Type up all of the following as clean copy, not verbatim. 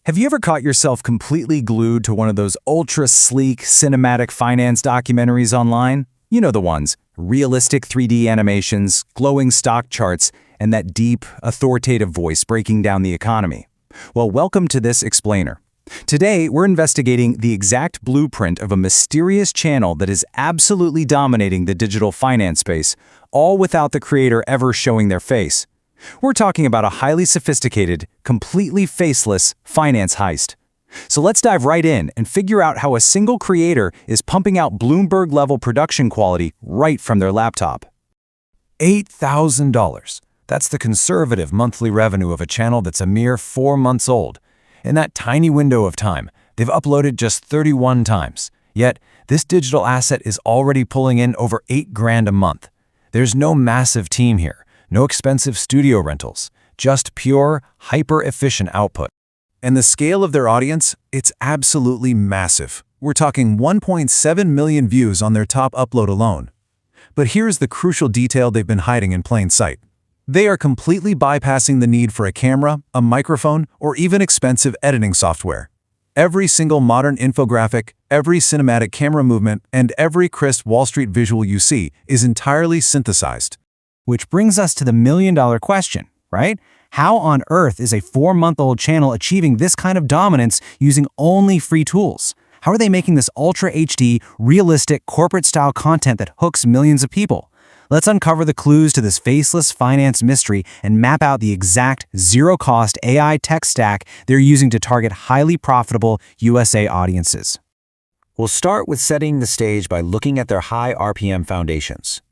Have you ever caught yourself completely glued to one of those ultra-sleek, cinematic finance documentaries online? You know the ones. Realistic 3D animations, glowing stock charts, and that deep, authoritative voice breaking down the economy. Well, welcome to this explainer. Today, we're investigating the exact blueprint of a mysterious channel that is absolutely dominating the digital finance space, all without the creator ever showing their face. We're talking about a highly sophisticated, completely faceless finance heist. So let's dive right in and figure out how a single creator is pumping out Bloomberg-level production quality right from their laptop. $8,000. That's the conservative monthly revenue of a channel that's a mere 4 months old. In that tiny window of time, they've uploaded just 31 times. Yet, this digital asset is already pulling in over $8,000 a month. There's no massive team here. No expensive studio rentals, just pure, hyper-efficient output. And the scale of their audience, it's absolutely massive. We're talking 1.7 million views on their top upload alone. But here's the crucial detail they've been hiding in plain sight. They are completely bypassing the need for a camera, a microphone, or even expensive editing software. Every single modern infographic, every cinematic camera movement, and every crisp Wall Street visual you see is entirely synthesized. Which brings us to the million-dollar question, right? How on earth is a 4-month-old channel achieving this kind of dominance using only free tools? How are they making this Ultra HD, realistic, corporate-style content that hooks millions of people? Let's uncover the clues to this faceless finance mystery and map out the exact zero-cost AI tech stack they're using to target highly profitable USA audiences. We'll start with setting the stage by looking at their high RPM foundations.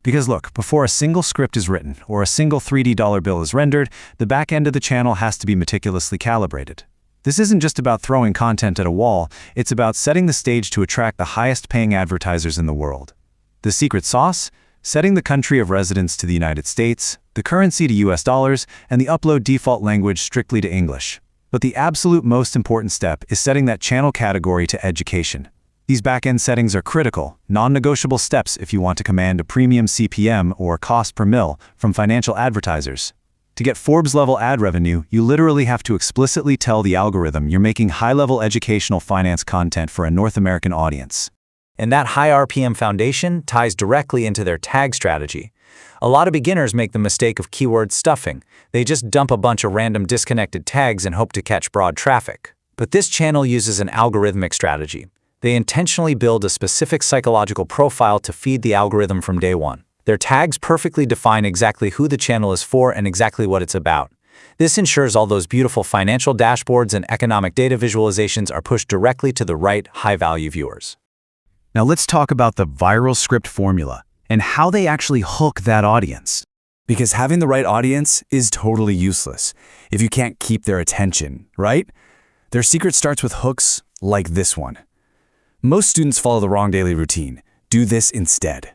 Because look, before a single script is written or a single $3D dollar bill is rendered, the back end of the channel has to be meticulously calibrated. This isn't just about throwing content at a wall, it's about setting the stage to attract the highest paying advertisers in the world. The secret sauce? Setting the country of residence to the United States, the currency to US dollars, and the upload default language strictly to English. But the absolute most important step is setting that channel category to education. These back-end settings are critical, non-negotiable steps if you want to command a premium CPM or cost per mil from financial advertisers. To get Forbes-level ad revenue, you literally have to explicitly tell the algorithm you're making high-level educational finance content for a North American audience. And that high RPM foundation ties directly into their tag strategy. A lot of beginners make the mistake of keyword stuffing. They just dump a bunch of random disconnected tags and hope to catch broad traffic. But this channel uses an algorithmic strategy. They intentionally build a specific psychological profile to feed the algorithm from day one. Their tags perfectly define exactly who the channel is for and exactly what it's about. This ensures all those beautiful financial dashboards and economic data visualizations are pushed directly to the right, high-value viewers. Now let's talk about the viral script formula and how they actually hook that audience. Because having the right audience is totally useless if you can't keep their attention, right? Their secret starts with hooks like this one. Most students follow the wrong daily routine. Do this instead.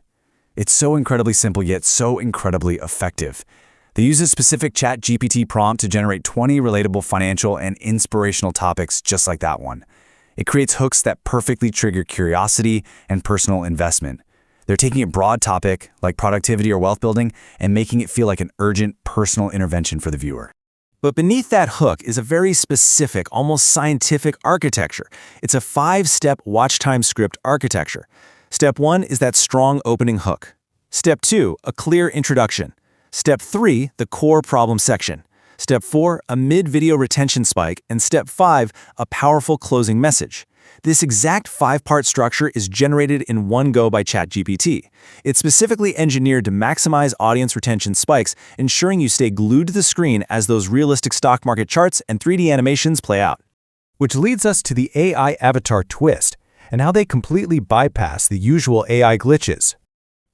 It's so incredibly simple yet so incredibly effective. They use a specific ChatGPT prompt to generate 20 relatable financial and inspirational topics just like that one. It creates hooks that perfectly trigger curiosity and personal investment. They're taking a broad topic like productivity or wealth building and making it feel like an urgent personal intervention for the viewer. But beneath that hook is a very specific, almost scientific architecture. It's a 5-step watch time script architecture. Step 1 is that strong opening hook. Step 2, a clear introduction. Step 3, the core problem section. Step 4, a mid-video retention spike. And Step 5, a powerful closing message. This exact 5-part structure is generated in one go by ChatGPT. It's specifically engineered to maximize audience retention spikes, ensuring you stay glued to the screen as those realistic stock market charts and 3D animations play out. Which leads us to the AI avatar twist and how they completely bypass the usual AI glitches.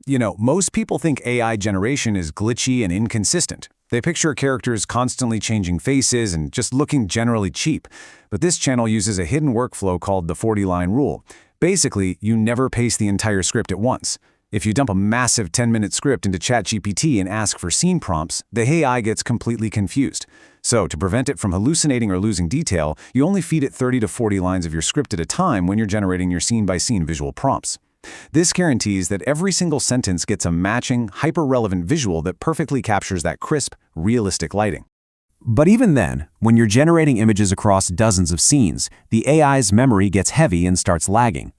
You know, most people think AI generation is glitchy and inconsistent. They picture characters constantly changing faces and just looking generally cheap. But this channel uses a hidden workflow called the 40-line rule. Basically, you never paste the entire script at once. If you dump a massive 10-minute script into ChatGPT and ask for scene prompts, the AI gets completely confused. So, to prevent it from hallucinating or losing detail, you only feed it 30 to 40 lines of your script at a time when you're generating your scene-by-scene visual prompts. This guarantees that every single sentence gets a matching, hyper-relevant visual that perfectly captures that crisp, realistic lighting. But even then, when you're generating images across dozens of scenes, the AI's memory gets heavy and starts lagging.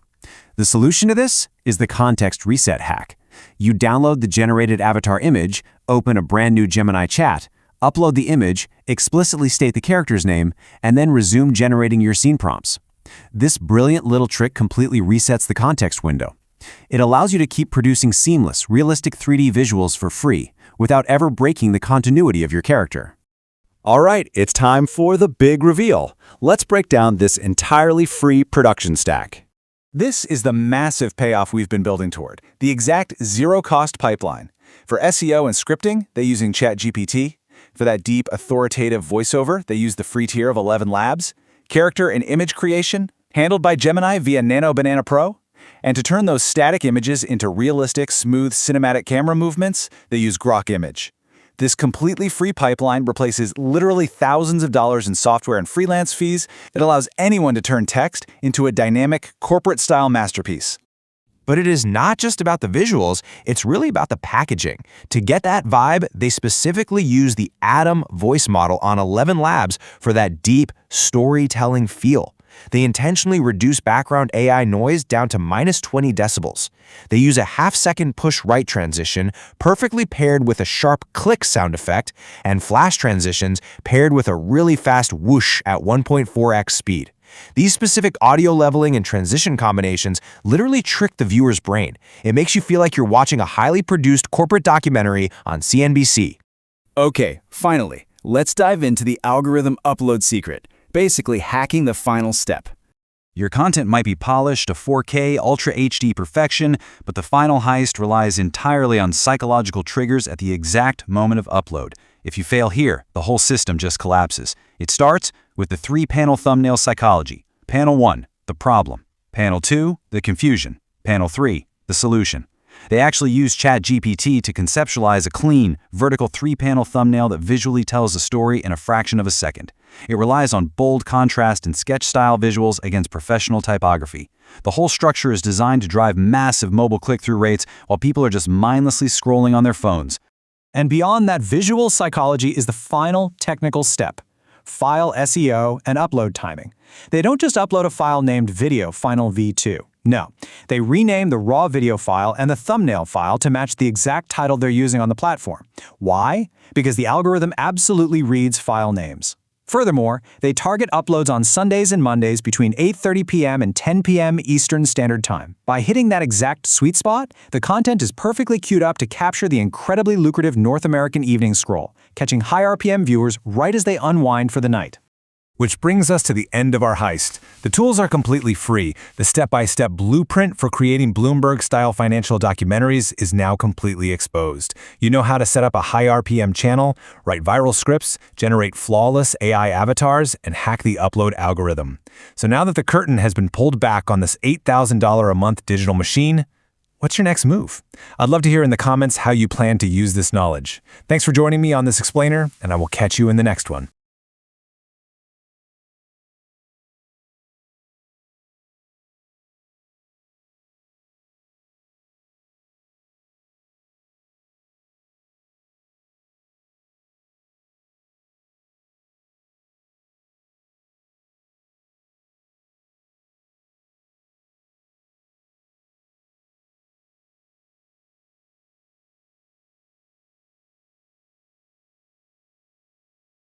The solution to this is the context reset hack. You download the generated avatar image, open a brand new Gemini chat, upload the image, explicitly state the character's name, and then resume generating your scene prompts. This brilliant little trick completely resets the context window. It allows you to keep producing seamless, realistic 3D visuals for free, without ever breaking the continuity of your character. All right, it's time for the big reveal. Let's break down this entirely free production stack. This is the massive payoff we've been building toward, the exact zero-cost pipeline. For SEO and scripting, they're using ChatGPT. For that deep, authoritative voiceover, they use the free tier of 11 Labs. Character and image creation, handled by Gemini via Nano Banana Pro. And to turn those static images into realistic, smooth cinematic camera movements, they use Grok Image. This completely free pipeline replaces literally thousands of dollars in software and freelance fees. It allows anyone to turn text into a dynamic, corporate-style masterpiece. But it is not just about the visuals, it's really about the packaging. To get that vibe, they specifically use the Atom voice model on 11 Labs for that deep, storytelling feel. They intentionally reduce background AI noise down to -20 decibels. They use a half-second push-right transition, perfectly paired with a sharp click sound effect, and flash transitions paired with a really fast whoosh at 1.4x speed. These specific audio leveling and transition combinations literally trick the viewer's brain. It makes you feel like you're watching a highly produced corporate documentary on CNBC. Okay, finally, let's dive into the algorithm upload secret. Basically hacking the final step. Your content might be polished to 4K Ultra HD perfection, but the final heist relies entirely on psychological triggers at the exact moment of upload. If you fail here, the whole system just collapses. It starts with the 3-panel thumbnail psychology. Panel 1, the problem. Panel 2, the confusion. Panel 3, the solution. They actually use ChatGPT to conceptualize a clean, vertical 3-panel thumbnail that visually tells a story in a fraction of a second. It relies on bold contrast and sketch-style visuals against professional typography. The whole structure is designed to drive massive mobile click-through rates while people are just mindlessly scrolling on their phones. And beyond that visual psychology is the final technical step: file SEO and upload timing. They don't just upload a file named Video Final V2. No, they rename the raw video file and the thumbnail file to match the exact title they're using on the platform. Why? Because the algorithm absolutely reads file names. Furthermore, they target uploads on Sundays and Mondays between 8:30 p.m. and 10 p.m. Eastern Standard Time. By hitting that exact sweet spot, the content is perfectly queued up to capture the incredibly lucrative North American evening scroll, catching high RPM viewers right as they unwind for the night. Which brings us to the end of our heist. The tools are completely free. The step-by-step blueprint for creating Bloomberg-style financial documentaries is now completely exposed. You know how to set up a high RPM channel, write viral scripts, generate flawless AI avatars, and hack the upload algorithm. So now that the curtain has been pulled back on this $8,000 a month digital machine, what's your next move? I'd love to hear in the comments how you plan to use this knowledge. Thanks for joining me on this explainer, and I will catch you in the next one.